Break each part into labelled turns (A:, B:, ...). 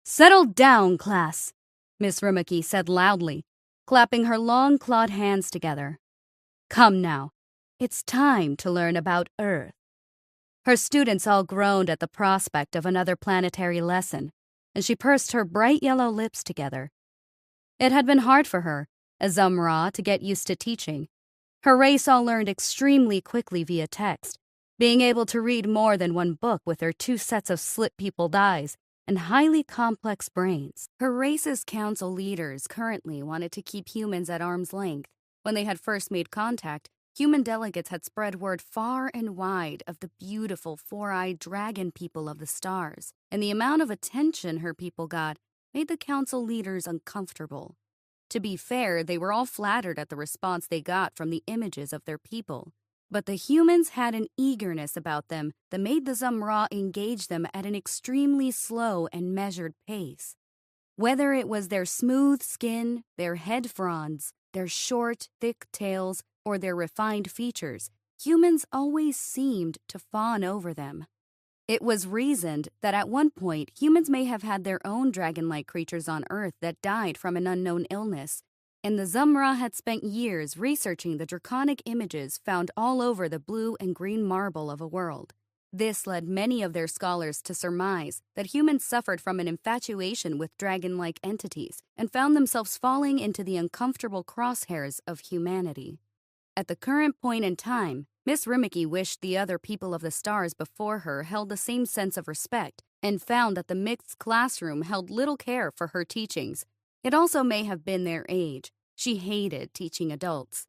A: Settle down, class, Miss Rimiki said loudly, clapping her long clawed hands together. Come now, it's time to learn about Earth. Her students all groaned at the prospect of another planetary lesson, and she pursed her bright yellow lips together. It had been hard for her, Azumra, to get used to teaching. Her race all learned extremely quickly via text, being able to read more than one book with her 2 sets of slit-peopled eyes and highly complex brains. Her race's council leaders currently wanted to keep humans at arm's length. When they had first made contact, human delegates had spread word far and wide of the beautiful 4-eyed dragon people of the stars, and the amount of attention her people got made the council leaders uncomfortable. To be fair, they were all flattered at the response they got from the images of their people. But the humans had an eagerness about them that made the Zumra engage them at an extremely slow and measured pace. Whether it was their smooth skin, their head fronds, their short, thick tails, or their refined features, humans always seemed to fawn over them. It was reasoned that at one point humans may have had their own dragon-like creatures on Earth that died from an unknown illness, and the Zumra had spent years researching the draconic images found all over the blue and green marble of a world. This led many of their scholars to surmise that humans suffered from an infatuation with dragon-like entities and found themselves falling into the uncomfortable crosshairs of humanity. At the current point in time, Miss Rimiki wished the other people of the stars before her held the same sense of respect and found that the mixed classroom held little care for her teachings. It also may have been their age. She hated teaching adults.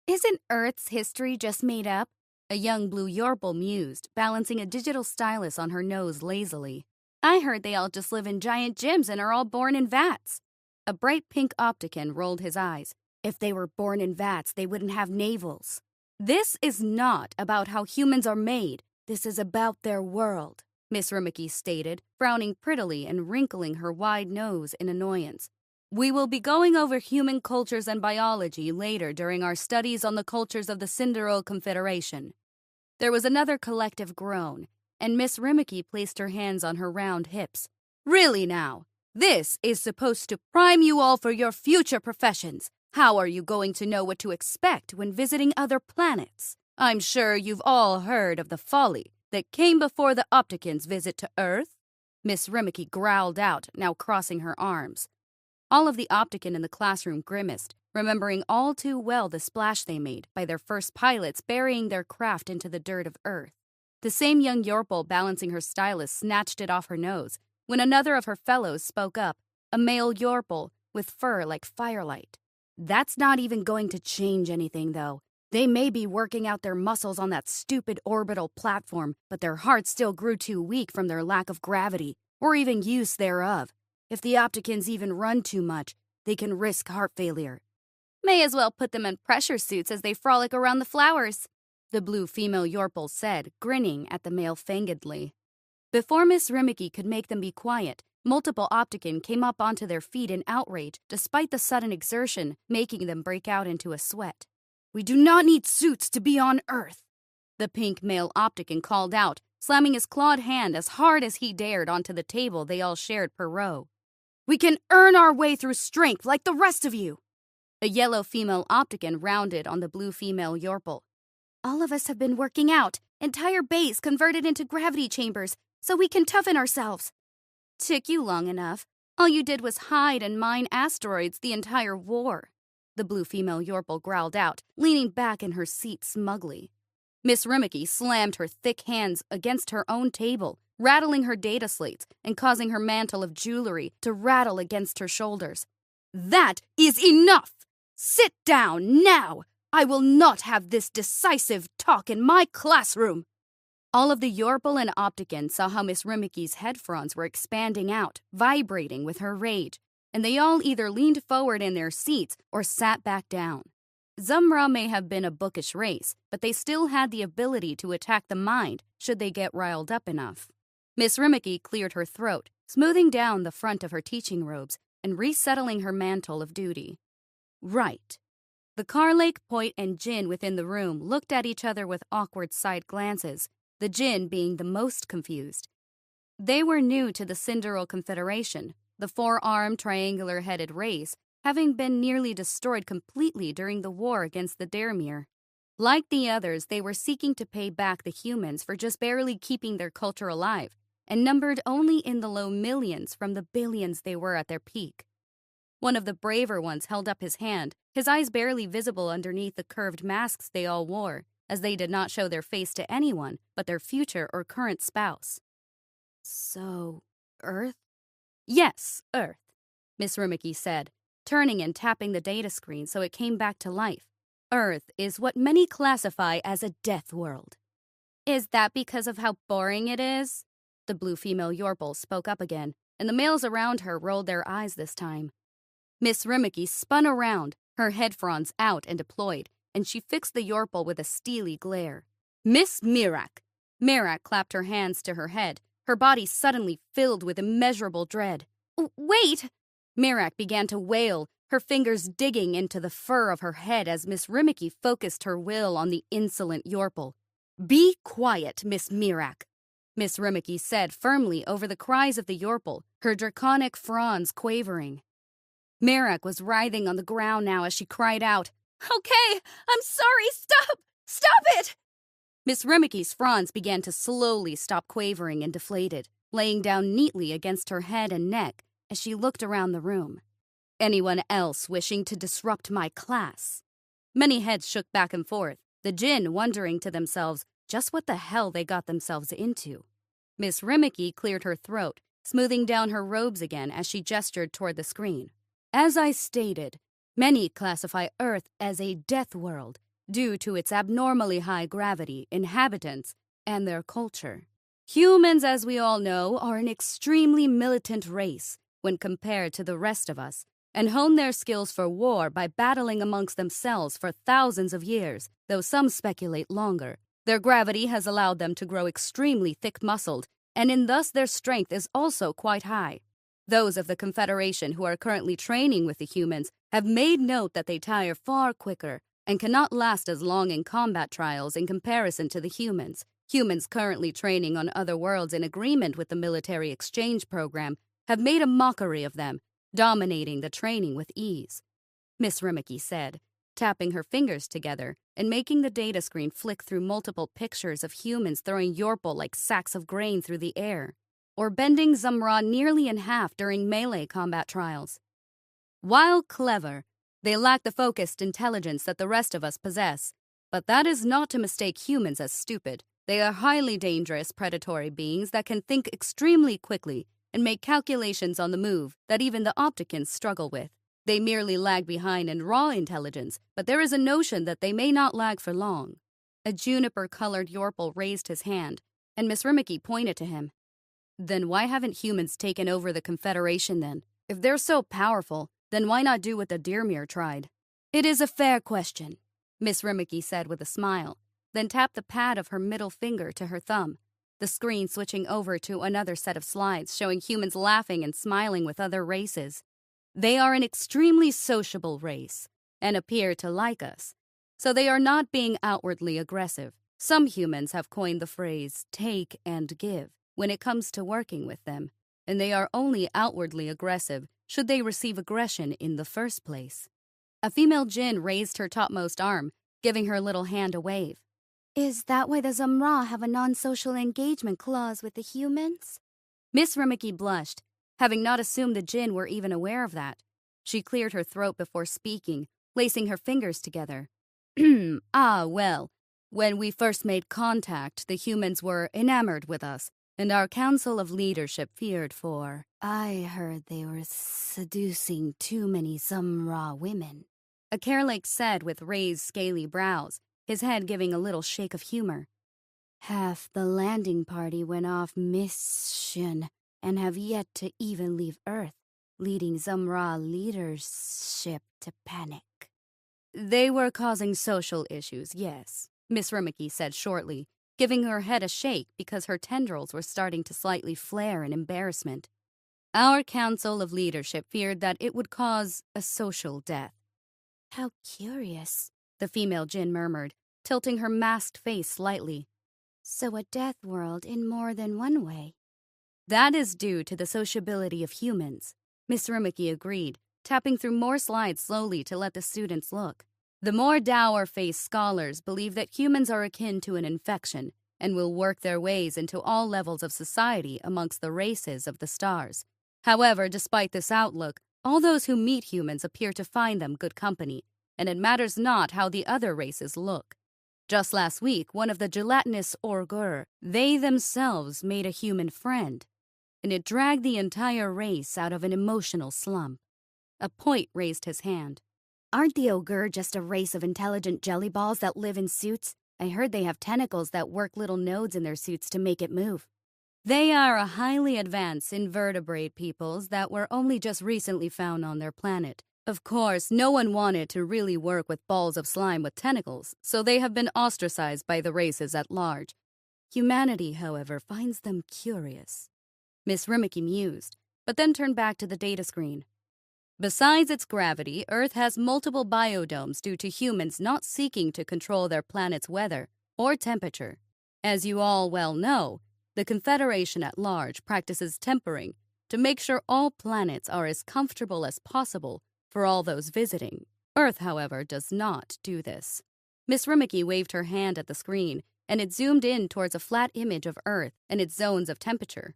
A: Isn't Earth's history just made up? A young blue Yorple mused, balancing a digital stylus on her nose lazily. I heard they all just live in giant gyms and are all born in vats. A bright pink Opticon rolled his eyes. If they were born in vats, they wouldn't have navels. This is not about how humans are made. This is about their world, Miss Rimiki stated, frowning prettily and wrinkling her wide nose in annoyance. We will be going over human cultures and biology later during our studies on the cultures of the Cindereau Confederation. There was another collective groan, and Miss Rimiki placed her hands on her round hips. Really now, this is supposed to prime you all for your future professions. How are you going to know what to expect when visiting other planets? I'm sure you've all heard of the folly that came before the Opticon's visit to Earth. Miss Rimiki growled out, now crossing her arms. All of the Opticon in the classroom grimaced, remembering all too well the splash they made by their first pilots burying their craft into the dirt of Earth. The same young Yorple balancing her stylus snatched it off her nose when another of her fellows spoke up, a male Yorple with fur like firelight. That's not even going to change anything, though. They may be working out their muscles on that stupid orbital platform, but their hearts still grew too weak from their lack of gravity, or even use thereof. If the Opticons even run too much, they can risk heart failure. May as well put them in pressure suits as they frolic around the flowers, the blue female Yorple said, grinning at the male fangedly. Before Miss Rimiki could make them be quiet, multiple Opticon came up onto their feet in outrage, despite the sudden exertion making them break out into a sweat. We do not need suits to be on Earth, the pink male Opticon called out, slamming his clawed hand as hard as he dared onto the table they all shared per row. We can earn our way through strength like the rest of you. A yellow female Opticon rounded on the blue female Yorple. All of us have been working out, entire base converted into gravity chambers, so we can toughen ourselves. Took you long enough. All you did was hide and mine asteroids the entire war, the blue female Yorple growled out, leaning back in her seat smugly. Miss Rimiki slammed her thick hands against her own table, rattling her data slates and causing her mantle of jewelry to rattle against her shoulders. That is enough! Sit down now! I will not have this decisive talk in my classroom! All of the Yorple and Opticon saw how Miss Rimiki's head fronds were expanding out, vibrating with her rage, and they all either leaned forward in their seats or sat back down. Zumra may have been a bookish race, but they still had the ability to attack the mind should they get riled up enough. Miss Rimiki cleared her throat, smoothing down the front of her teaching robes and resettling her mantle of duty. Right. The Carlake, Poit, and Jin within the room looked at each other with awkward side glances, the Jin being the most confused. They were new to the Cinderal Confederation, the four-armed, triangular-headed race, having been nearly destroyed completely during the war against the Dermir. Like the others, they were seeking to pay back the humans for just barely keeping their culture alive, and numbered only in the low millions from the billions they were at their peak. One of the braver ones held up his hand, his eyes barely visible underneath the curved masks they all wore, as they did not show their face to anyone but their future or current spouse. So, Earth? Yes, Earth, Miss Rummicky said, turning and tapping the data screen so it came back to life. Earth is what many classify as a death world. Is that because of how boring it is? The blue female Yorple spoke up again, and the males around her rolled their eyes this time. Miss Rummicky spun around, her head fronds out and deployed, and she fixed the Yorple with a steely glare. Miss Mirac! Mirac clapped her hands to her head, her body suddenly filled with immeasurable dread. Wait! Mirac began to wail, her fingers digging into the fur of her head as Miss Rummicky focused her will on the insolent Yorple. Be quiet, Miss Mirac, Miss Rummicky said firmly over the cries of the Yorple, her draconic fronds quavering. Mirac was writhing on the ground now as she cried out, Okay, I'm sorry, stop! Stop it! Miss Rummicky's fronds began to slowly stop quavering and deflated, laying down neatly against her head and neck as she looked around the room. Anyone else wishing to disrupt my class? Many heads shook back and forth, the Jinn wondering to themselves just what the hell they got themselves into. Miss Rummicky cleared her throat, smoothing down her robes again as she gestured toward the screen. As I stated, many classify Earth as a death world due to its abnormally high gravity, inhabitants, and their culture. Humans, as we all know, are an extremely militant race when compared to the rest of us, and hone their skills for war by battling amongst themselves for thousands of years, though some speculate longer. Their gravity has allowed them to grow extremely thick-muscled, and in thus their strength is also quite high. Those of the Confederation who are currently training with the humans have made note that they tire far quicker and cannot last as long in combat trials in comparison to the humans. Humans currently training on other worlds in agreement with the military exchange program have made a mockery of them, dominating the training with ease, Miss Rummicky said, tapping her fingers together and making the data screen flick through multiple pictures of humans throwing Yorple like sacks of grain through the air, or bending Zumra nearly in half during melee combat trials. While clever, they lack the focused intelligence that the rest of us possess, but that is not to mistake humans as stupid. They are highly dangerous predatory beings that can think extremely quickly and make calculations on the move that even the Opticans struggle with. They merely lag behind in raw intelligence, but there is a notion that they may not lag for long. A juniper-colored Yorple raised his hand, and Miss Rummicky pointed to him. Then why haven't humans taken over the Confederation then? If they're so powerful, then why not do what the Deermere tried? It is a fair question, Miss Rummicky said with a smile, then tapped the pad of her middle finger to her thumb, the screen switching over to another set of slides showing humans laughing and smiling with other races. They are an extremely sociable race and appear to like us, so they are not being outwardly aggressive. Some humans have coined the phrase take and give when it comes to working with them, and they are only outwardly aggressive should they receive aggression in the first place. A female Jinn raised her topmost arm, giving her little hand a wave. Is that why the Zumra have a non-social engagement clause with the humans? Miss Rummicky blushed, having not assumed the Jinn were even aware of that. She cleared her throat before speaking, lacing her fingers together. Well, when we first made contact, the humans were enamored with us, and our council of leadership feared for. I heard they were seducing too many Zumra women, a Kerlake said with raised scaly brows, his head giving a little shake of humor. Half the landing party went off mission and have yet to even leave Earth, leading Zumra leadership to panic. They were causing social issues, yes, Miss Rummicky said shortly, giving her head a shake because her tendrils were starting to slightly flare in embarrassment. Our council of leadership feared that it would cause a social death. How curious, the female Jinn murmured, tilting her masked face slightly. So a death world in more than one way. That is due to the sociability of humans, Miss Rummicky agreed, tapping through more slides slowly to let the students look. The more dour-faced scholars believe that humans are akin to an infection and will work their ways into all levels of society amongst the races of the stars. However, despite this outlook, all those who meet humans appear to find them good company, and it matters not how the other races look. Just last week, one of the gelatinous Orgur, they themselves made a human friend, and it dragged the entire race out of an emotional slump. A Point raised his hand. Aren't the Ogur just a race of intelligent jelly balls that live in suits? I heard they have tentacles that work little nodes in their suits to make it move. They are a highly advanced invertebrate peoples that were only just recently found on their planet. Of course, no one wanted to really work with balls of slime with tentacles, so they have been ostracized by the races at large. Humanity, however, finds them curious. Miss Rummicky mused, but then turned back to the data screen. Besides its gravity, Earth has multiple biodomes due to humans not seeking to control their planet's weather or temperature. As you all well know, the Confederation at large practices tempering to make sure all planets are as comfortable as possible for all those visiting. Earth, however, does not do this. Miss Rummicky waved her hand at the screen, and it zoomed in towards a flat image of Earth and its zones of temperature.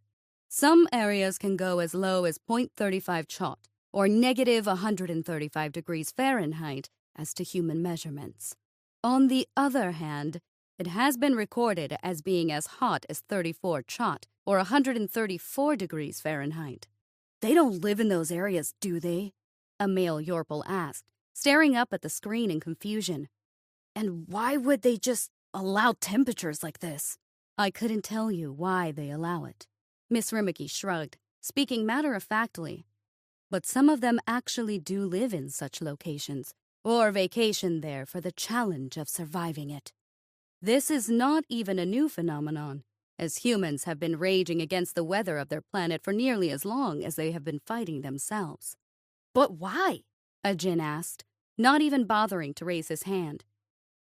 A: Some areas can go as low as 0.35 chot, or negative 135 degrees Fahrenheit as to human measurements. On the other hand, it has been recorded as being as hot as 34 chot, or 134 degrees Fahrenheit. They don't live in those areas, do they? A male Yorple asked, staring up at the screen in confusion. And why would they just allow temperatures like this? I couldn't tell you why they allow it. Miss Rummicky shrugged, speaking matter-of-factly. But some of them actually do live in such locations, or vacation there for the challenge of surviving it. This is not even a new phenomenon, as humans have been raging against the weather of their planet for nearly as long as they have been fighting themselves. But why? A Jinn asked, not even bothering to raise his hand.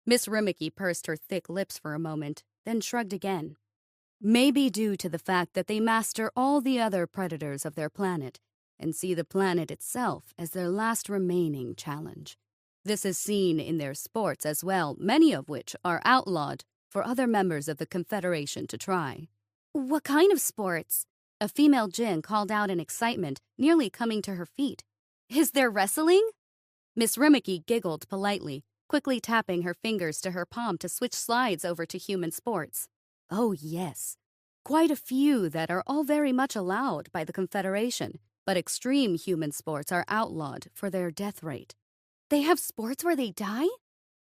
A: Miss Rummicky pursed her thick lips for a moment, then shrugged again. Maybe due to the fact that they master all the other predators of their planet, and see the planet itself as their last remaining challenge. This is seen in their sports as well, many of which are outlawed for other members of the Confederation to try. What kind of sports? A female Jinn called out in excitement, nearly coming to her feet. Is there wrestling? Miss Rummicky giggled politely, quickly tapping her fingers to her palm to switch slides over to human sports. Oh yes, quite a few that are all very much allowed by the Confederation. But extreme human sports are outlawed for their death rate. They have sports where they die?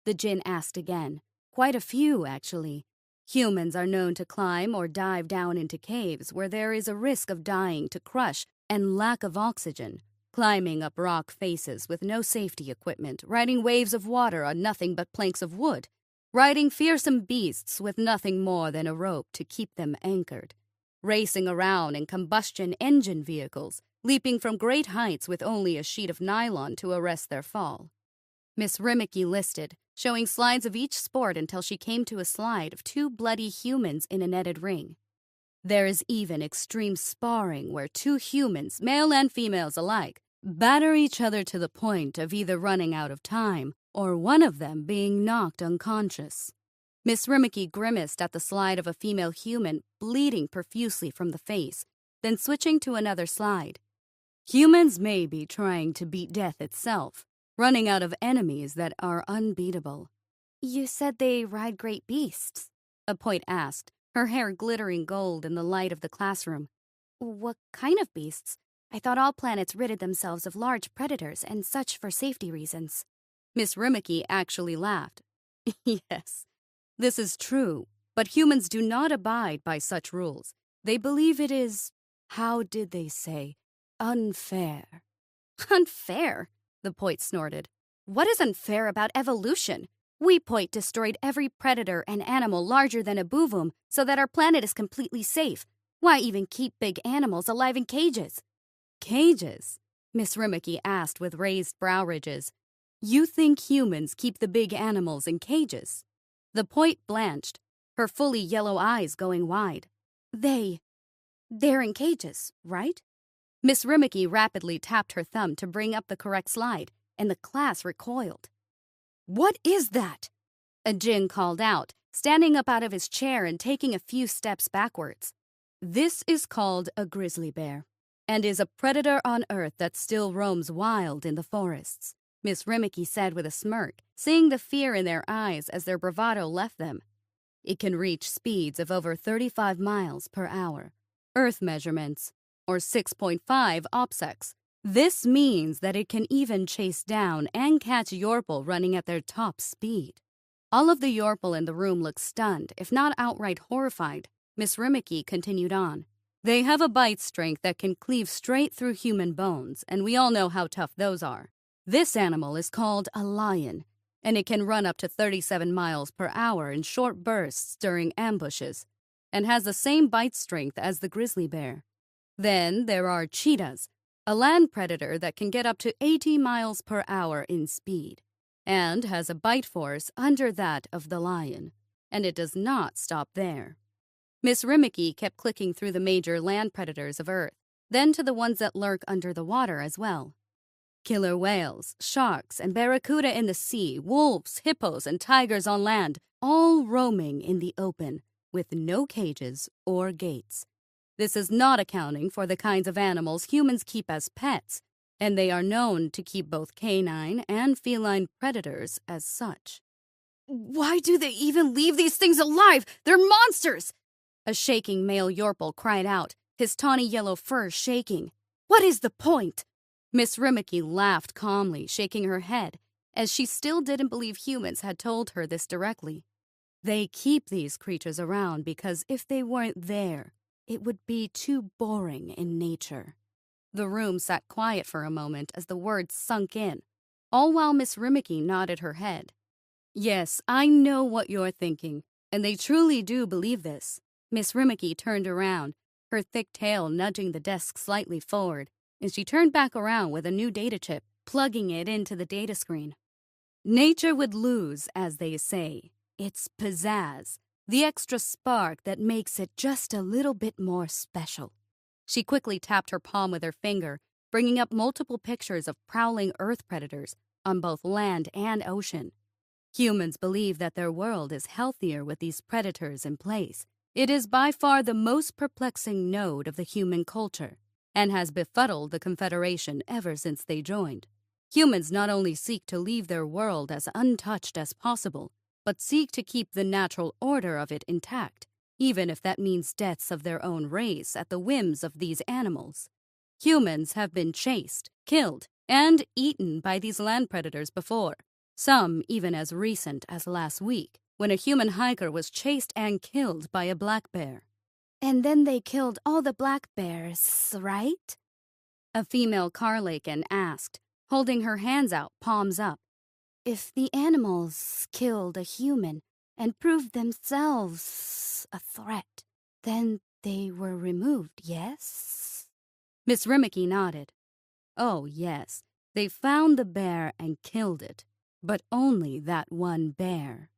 A: The Jinn asked again. Quite a few, actually. Humans are known to climb or dive down into caves where there is a risk of dying to crush and lack of oxygen, climbing up rock faces with no safety equipment, riding waves of water on nothing but planks of wood, riding fearsome beasts with nothing more than a rope to keep them anchored, racing around in combustion engine vehicles, leaping from great heights with only a sheet of nylon to arrest their fall. Miss Rummicky listed, showing slides of each sport until she came to a slide of two bloody humans in a netted ring. There is even extreme sparring where two humans, male and females alike, batter each other to the point of either running out of time or one of them being knocked unconscious. Miss Rummicky grimaced at the slide of a female human bleeding profusely from the face, then switching to another slide. Humans may be trying to beat death itself, running out of enemies that are unbeatable. You said they ride great beasts? A Point asked, her hair glittering gold in the light of the classroom. What kind of beasts? I thought all planets ridded themselves of large predators and such for safety reasons. Miss Rummicky actually laughed. Yes, this is true, but humans do not abide by such rules. They believe it is, how did they say, unfair. Unfair? The Point snorted. What is unfair about evolution? We Point destroyed every predator and animal larger than a boovum so that our planet is completely safe. Why even keep big animals alive in cages? Cages? Miss Rummicky asked with raised brow ridges. You think humans keep the big animals in cages? The Point blanched, her fully yellow eyes going wide. They They're in cages, right? Miss Rimmicky rapidly tapped her thumb to bring up the correct slide, and the class recoiled. What is that? A Jinn called out, standing up out of his chair and taking a few steps backwards. This is called a grizzly bear, and is a predator on Earth that still roams wild in the forests, Miss Rimmicky said with a smirk, seeing the fear in their eyes as their bravado left them. It can reach speeds of over 35 miles per hour, Earth measurements, or 6.5 opsecs. This means that it can even chase down and catch Yorple running at their top speed. All of the Yorple in the room looked stunned, if not outright horrified. Miss Rimmicky continued on. They have a bite strength that can cleave straight through human bones, and we all know how tough those are. This animal is called a lion, and it can run up to 37 miles per hour in short bursts during ambushes, and has the same bite strength as the grizzly bear. Then there are cheetahs, a land predator that can get up to 80 miles per hour in speed, and has a bite force under that of the lion, and it does not stop there. Miss Rimmicky kept clicking through the major land predators of Earth, then to the ones that lurk under the water as well. Killer whales, sharks, and barracuda in the sea, wolves, hippos, and tigers on land, all roaming in the open, with no cages or gates. This is not accounting for the kinds of animals humans keep as pets, and they are known to keep both canine and feline predators as such. Why do they even leave these things alive? They're monsters! A shaking male Yorple cried out, his tawny yellow fur shaking. What is the point? Miss Rimmicky laughed calmly, shaking her head, as she still didn't believe humans had told her this directly. They keep these creatures around because if they weren't there, it would be too boring in nature. The room sat quiet for a moment as the words sunk in, all while Miss Rimmicky nodded her head. Yes, I know what you're thinking, and they truly do believe this. Miss Rimmicky turned around, her thick tail nudging the desk slightly forward, and she turned back around with a new data chip, plugging it into the data screen. Nature would lose, as they say, its pizzazz, the extra spark that makes it just a little bit more special. She quickly tapped her palm with her finger, bringing up multiple pictures of prowling Earth predators on both land and ocean. Humans believe that their world is healthier with these predators in place. It is by far the most perplexing node of the human culture, and has befuddled the Confederation ever since they joined. Humans not only seek to leave their world as untouched as possible, but seek to keep the natural order of it intact, even if that means deaths of their own race at the whims of these animals. Humans have been chased, killed, and eaten by these land predators before, some even as recent as last week, when a human hiker was chased and killed by a black bear. And then they killed all the black bears, right? A female Carlaken asked, holding her hands out, palms up. If the animals killed a human and proved themselves a threat, then they were removed, yes? Miss Rimmicky nodded. Oh, yes, they found the bear and killed it, but only that one bear.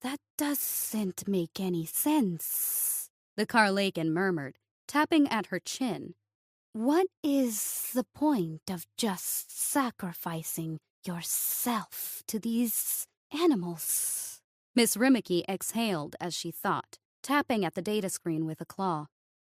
A: That doesn't make any sense, the Carlaken murmured, tapping at her chin. What is the point of just sacrificing yourself to these animals? Miss Rimmicky exhaled as she thought, tapping at the data screen with a claw.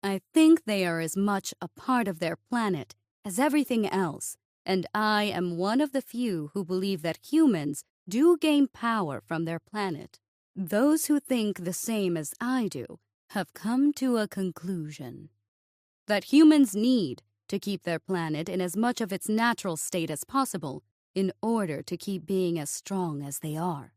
A: I think they are as much a part of their planet as everything else, and I am one of the few who believe that humans do gain power from their planet. Those who think the same as I do have come to a conclusion that humans need to keep their planet in as much of its natural state as possible in order to keep being as strong as they are.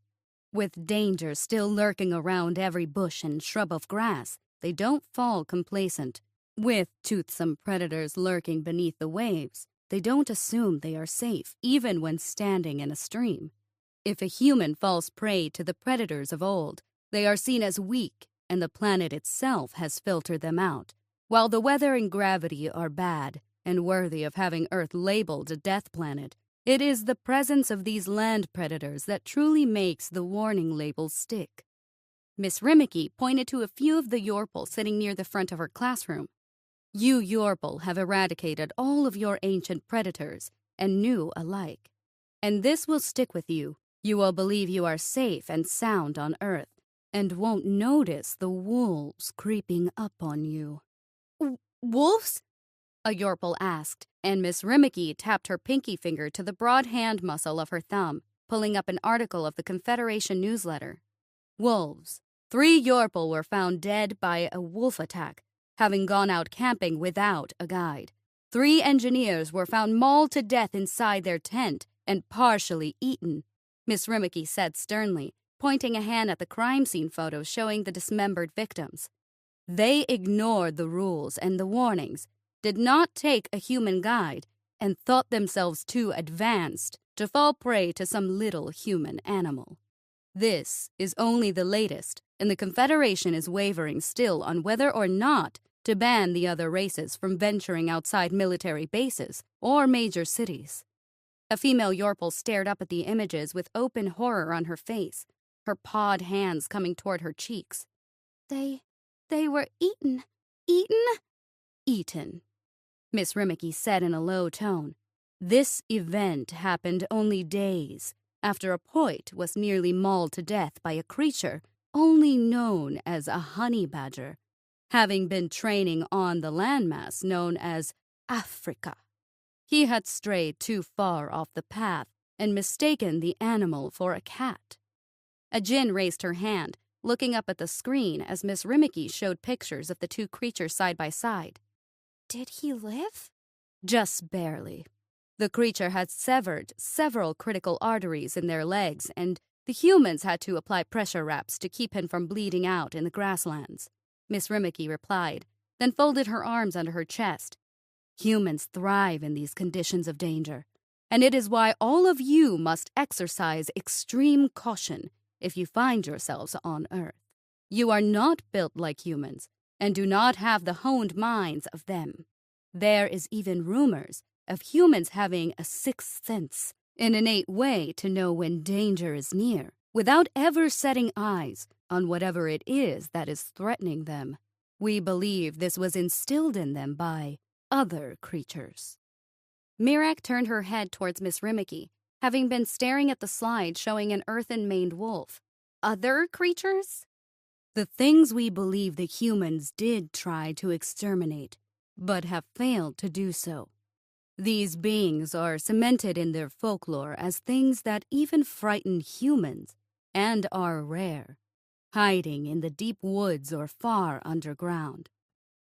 A: With danger still lurking around every bush and shrub of grass, they don't fall complacent. With toothsome predators lurking beneath the waves, they don't assume they are safe even when standing in a stream. If a human falls prey to the predators of old, they are seen as weak, and the planet itself has filtered them out. While the weather and gravity are bad and worthy of having Earth labeled a death planet, it is the presence of these land predators that truly makes the warning label stick. Miss Rimmicky pointed to a few of the Yorple sitting near the front of her classroom. You Yorpal have eradicated all of your ancient predators, and new alike. And this will stick with you. You will believe you are safe and sound on Earth, and won't notice the wolves creeping up on you. Wolves? A Yorpal asked, and Miss Rimmicky tapped her pinky finger to the broad hand muscle of her thumb, pulling up an article of the Confederation newsletter. Wolves. 3 Yorpal were found dead by a wolf attack, having gone out camping without a guide. 3 engineers were found mauled to death inside their tent and partially eaten, Miss Rimmicky said sternly, pointing a hand at the crime scene photos showing the dismembered victims. They ignored the rules and the warnings, did not take a human guide, and thought themselves too advanced to fall prey to some little human animal. This is only the latest, and the Confederation is wavering still on whether or not to ban the other races from venturing outside military bases or major cities. A female Yorpal stared up at the images with open horror on her face, her pawed hands coming toward her cheeks. They were eaten. Eaten, Miss Rimmicky said in a low tone. This event happened only days after a Poit was nearly mauled to death by a creature only known as a honey badger, having been training on the landmass known as Africa. He had strayed too far off the path and mistaken the animal for a cat. A djinn raised her hand, looking up at the screen as Miss Rimmicky showed pictures of the 2 creatures side by side. Did he live? Just barely. The creature had severed several critical arteries in their legs, and the humans had to apply pressure wraps to keep him from bleeding out in the grasslands, Miss Rimmicky replied, then folded her arms under her chest. Humans thrive in these conditions of danger, and it is why all of you must exercise extreme caution if you find yourselves on Earth. You are not built like humans, and do not have the honed minds of them. There is even rumors of humans having a sixth sense, an innate way to know when danger is near, without ever setting eyes on whatever it is that is threatening them. We believe this was instilled in them by other creatures. Mirak turned her head towards Miss Rimmicky, having been staring at the slide showing an earthen-maned wolf. Other creatures? The things we believe the humans did try to exterminate, but have failed to do so. These beings are cemented in their folklore as things that even frighten humans and are rare, hiding in the deep woods or far underground.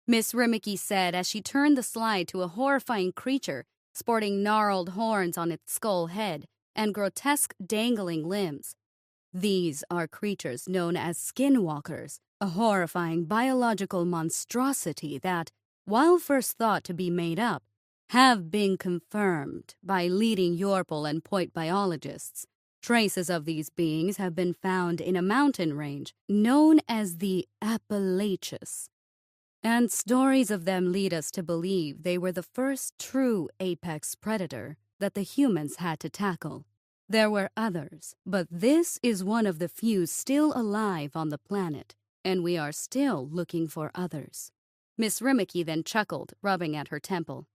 A: Miss Rimmicky said as she turned the slide to a horrifying creature sporting gnarled horns on its skull head and grotesque dangling limbs. These are creatures known as skinwalkers, a horrifying biological monstrosity that, while first thought to be made up, have been confirmed by leading Yorpal and Poit biologists. Traces of these beings have been found in a mountain range known as the Appalachians, and stories of them lead us to believe they were the first true apex predator that the humans had to tackle. There were others, but this is one of the few still alive on the planet, and we are still looking for others. Miss Rimmicky then chuckled, rubbing at her temple.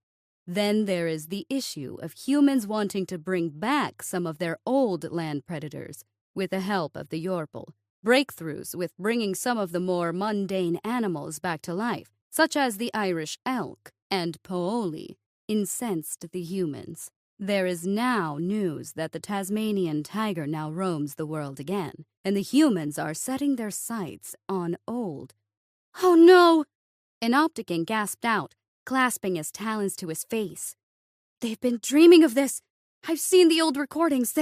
A: Then there is the issue of humans wanting to bring back some of their old land predators with the help of the Yorpal. Breakthroughs with bringing some of the more mundane animals back to life, such as the Irish elk and Pooli, incensed the humans. There is now news that the Tasmanian tiger now roams the world again, and the humans are setting their sights on old. Oh no! An Opticon gasped out, clasping his talons to his face. They've been dreaming of this! I've seen the old recordings,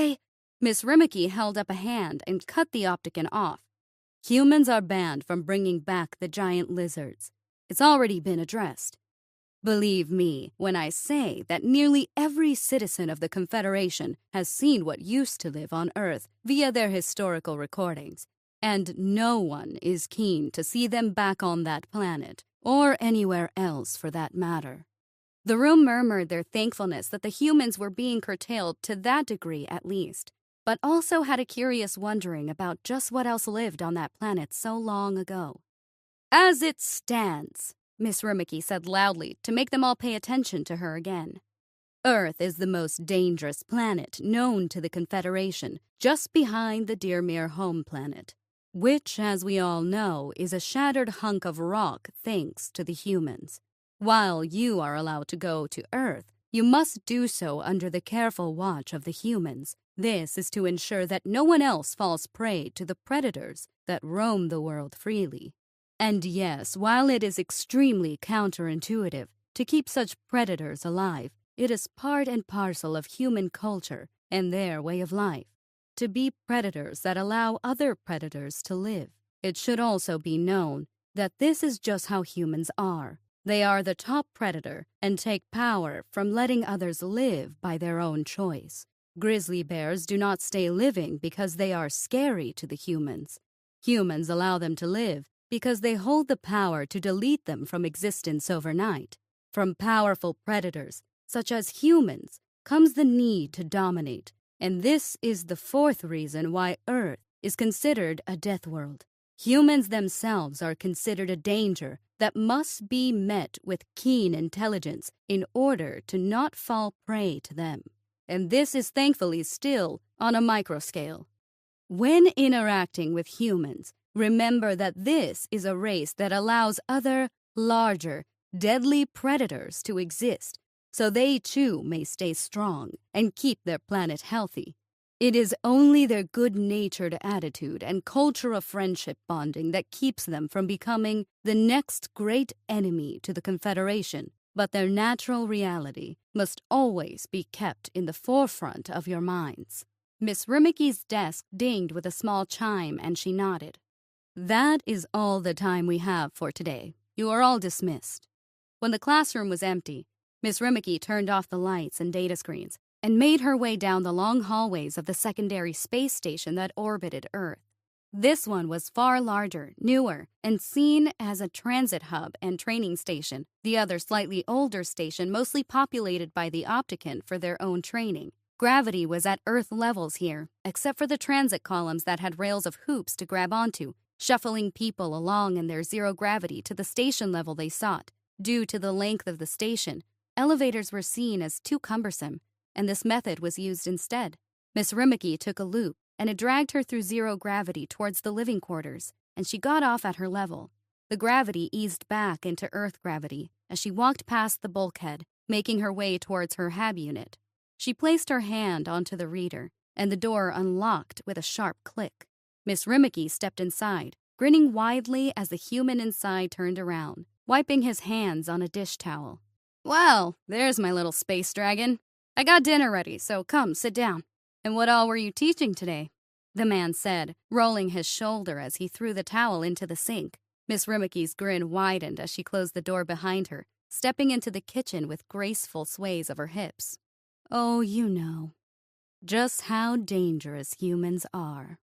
A: Miss Rimmicky held up a hand and cut the Opticon off. Humans are banned from bringing back the giant lizards. It's already been addressed. Believe me when I say that nearly every citizen of the Confederation has seen what used to live on Earth via their historical recordings, and no one is keen to see them back on that planet, or anywhere else for that matter. The room murmured their thankfulness that the humans were being curtailed to that degree at least, but also had a curious wondering about just what else lived on that planet so long ago. As it stands, Miss Rimmicky said loudly to make them all pay attention to her again. Earth is the most dangerous planet known to the Confederation, just behind the Dearmere home planet, which, as we all know, is a shattered hunk of rock thanks to the humans. While you are allowed to go to Earth, you must do so under the careful watch of the humans. This is to ensure that no one else falls prey to the predators that roam the world freely. And yes, while it is extremely counterintuitive to keep such predators alive, it is part and parcel of human culture and their way of life to be predators that allow other predators to live. It should also be known that this is just how humans are. They are the top predator and take power from letting others live by their own choice. Grizzly bears do not stay living because they are scary to the humans. Humans allow them to live because they hold the power to delete them from existence overnight. From powerful predators, such as humans, comes the need to dominate, and this is the fourth reason why Earth is considered a death world. Humans themselves are considered a danger that must be met with keen intelligence in order to not fall prey to them. And this is thankfully still on a microscale. When interacting with humans, remember that this is a race that allows other, larger, deadly predators to exist, so they too may stay strong and keep their planet healthy. It is only their good-natured attitude and culture of friendship bonding that keeps them from becoming the next great enemy to the Confederation, but their natural reality must always be kept in the forefront of your minds. Miss Rimmickey's desk dinged with a small chime, and she nodded. That is all the time we have for today. You are all dismissed. When the classroom was empty, Miss Rimmicky turned off the lights and data screens and made her way down the long hallways of the secondary space station that orbited Earth. This one was far larger, newer, and seen as a transit hub and training station, the other slightly older station mostly populated by the Opticant for their own training. Gravity was at Earth levels here, except for the transit columns that had rails of hoops to grab onto, shuffling people along in their zero gravity to the station level they sought. Due to the length of the station, elevators were seen as too cumbersome, and this method was used instead. Miss Rimmicky took a loop, and it dragged her through zero gravity towards the living quarters, and she got off at her level. The gravity eased back into Earth gravity as she walked past the bulkhead, making her way towards her hab unit. She placed her hand onto the reader, and the door unlocked with a sharp click. Miss Rimmicky stepped inside, grinning widely as the human inside turned around, wiping his hands on a dish towel. "Well, there's my little space dragon. I got dinner ready, so come, sit down. And what all were you teaching today?" the man said, rolling his shoulder as he threw the towel into the sink. Miss Rimmickey's grin widened as she closed the door behind her, stepping into the kitchen with graceful sways of her hips. "Oh, you know, just how dangerous humans are."